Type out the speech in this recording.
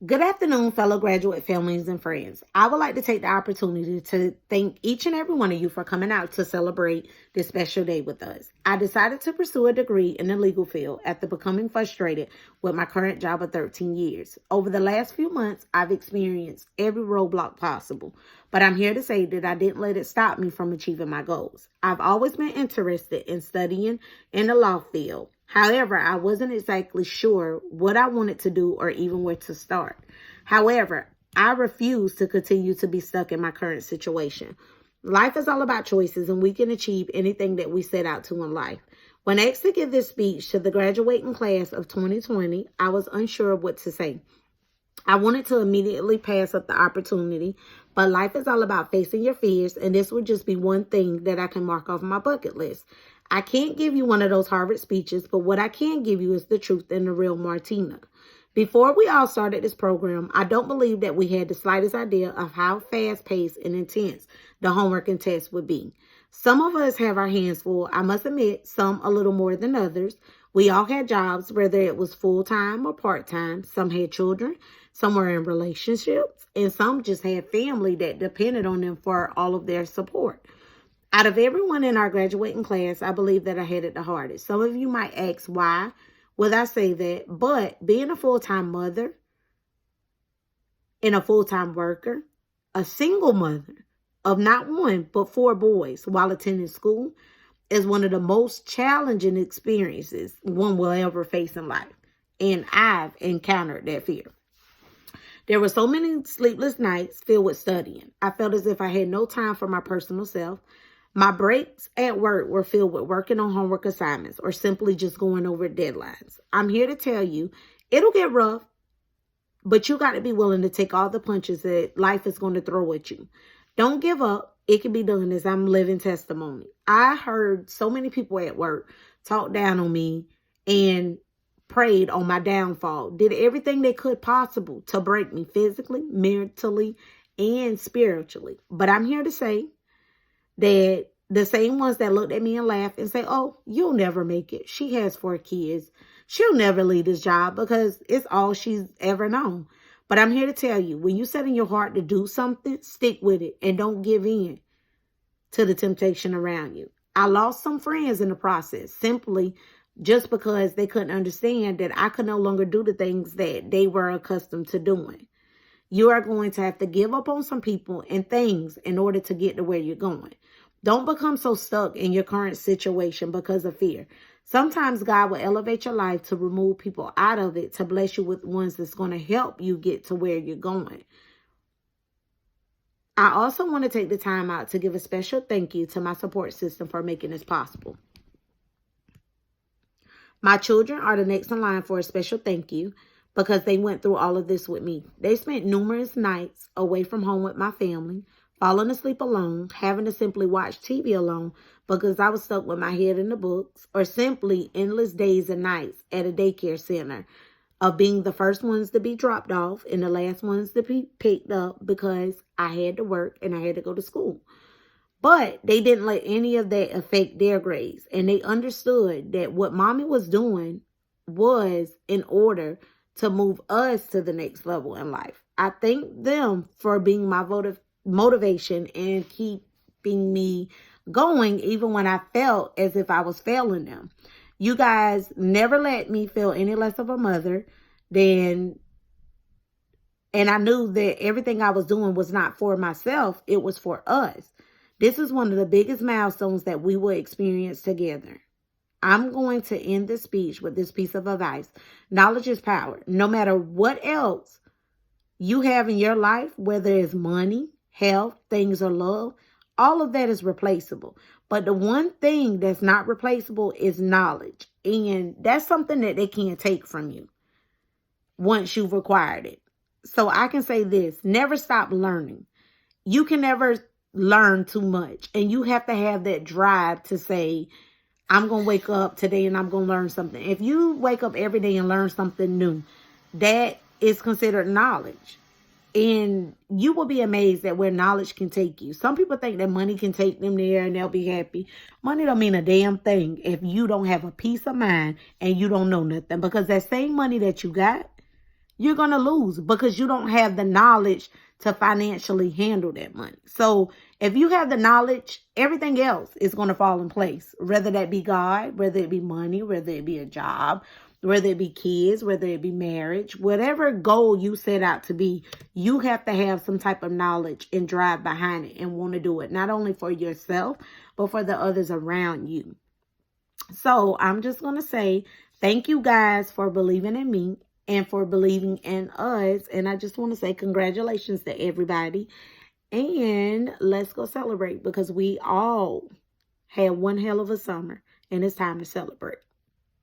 Good afternoon, fellow graduate families and friends. I would like to take the opportunity to thank each and every one of you for coming out to celebrate this special day with us. I decided to pursue a degree in the legal field after becoming frustrated with my current job of 13 years. Over the last few months, I've experienced every roadblock possible, but I'm here to say that I didn't let it stop me from achieving my goals. I've always been interested in studying in the law field. However, I wasn't exactly sure what I wanted to do or even where to start. However, I refuse to continue to be stuck in my current situation. Life is all about choices, and we can achieve anything that we set out to in life. When asked to give this speech to the graduating class of 2020, I was unsure of what to say. I wanted to immediately pass up the opportunity, but life is all about facing your fears, and this would just be one thing that I can mark off my bucket list. I can't give you one of those Harvard speeches, but what I can give you is the truth and the real Martina. Before we all started this program, I don't believe that we had the slightest idea of how fast-paced and intense the homework and tests would be. Some of us have our hands full, I must admit, some a little more than others. We all had jobs, whether it was full-time or part-time. Some had children, some were in relationships, and some just had family that depended on them for all of their support. Out of everyone in our graduating class, I believe that I had it the hardest. Some of you might ask why would I say that, but being a full-time mother and a full-time worker, a single mother of not one but 4 boys while attending school is one of the most challenging experiences one will ever face in life. And I've encountered that fear. There were so many sleepless nights filled with studying. I felt as if I had no time for my personal self. My breaks at work were filled with working on homework assignments or simply just going over deadlines. I'm here to tell you, it'll get rough, but you got to be willing to take all the punches that life is going to throw at you. Don't give up. It can be done, as I'm living testimony. I heard so many people at work talk down on me and prayed on my downfall, did everything they could possible to break me physically, mentally, and spiritually. But I'm here to say that the same ones that looked at me and laughed and say, oh, you'll never make it. She has 4 kids. She'll never leave this job because it's all she's ever known. But I'm here to tell you, when you set in your heart to do something, stick with it and don't give in to the temptation around you. I lost some friends in the process simply just because they couldn't understand that I could no longer do the things that they were accustomed to doing. You are going to have to give up on some people and things in order to get to where you're going. Don't become so stuck in your current situation because of fear. Sometimes God will elevate your life to remove people out of it to bless you with ones that's going to help you get to where you're going. I also want to take the time out to give a special thank you to my support system for making this possible. My children are the next in line for a special thank you because they went through all of this with me. They spent numerous nights away from home with my family, falling asleep alone, having to simply watch TV alone because I was stuck with my head in the books, or simply endless days and nights at a daycare center of being the first ones to be dropped off and the last ones to be picked up because I had to work and I had to go to school. But they didn't let any of that affect their grades. And they understood that what mommy was doing was in order to move us to the next level in life. I thank them for being my motivation and keeping me going even when I felt as if I was failing them. You guys never let me feel any less of a mother than, and I knew that everything I was doing was not for myself, it was for us. This is one of the biggest milestones that we will experience together. I'm going to end this speech with this piece of advice. Knowledge is power. No matter what else you have in your life, whether it's money, health, things, or love, all of that is replaceable. But the one thing that's not replaceable is knowledge. And that's something that they can't take from you once you've acquired it. So I can say this, never stop learning. You can never learn too much. And you have to have that drive to say, I'm going to wake up today and I'm going to learn something. If you wake up every day and learn something new, that is considered knowledge. And you will be amazed at where knowledge can take you. Some people think that money can take them there and they'll be happy. Money don't mean a damn thing if you don't have a peace of mind and you don't know nothing. Because that same money that you got, you're going to lose because you don't have the knowledge to financially handle that money. So if you have the knowledge, everything else is going to fall in place, whether that be God, whether it be money, whether it be a job, whether it be kids, whether it be marriage, whatever goal you set out to be, you have to have some type of knowledge and drive behind it and want to do it, not only for yourself, but for the others around you. So I'm just going to say thank you guys for believing in me and for believing in us. And I just want to say congratulations to everybody. And let's go celebrate because we all had one hell of a summer and it's time to celebrate.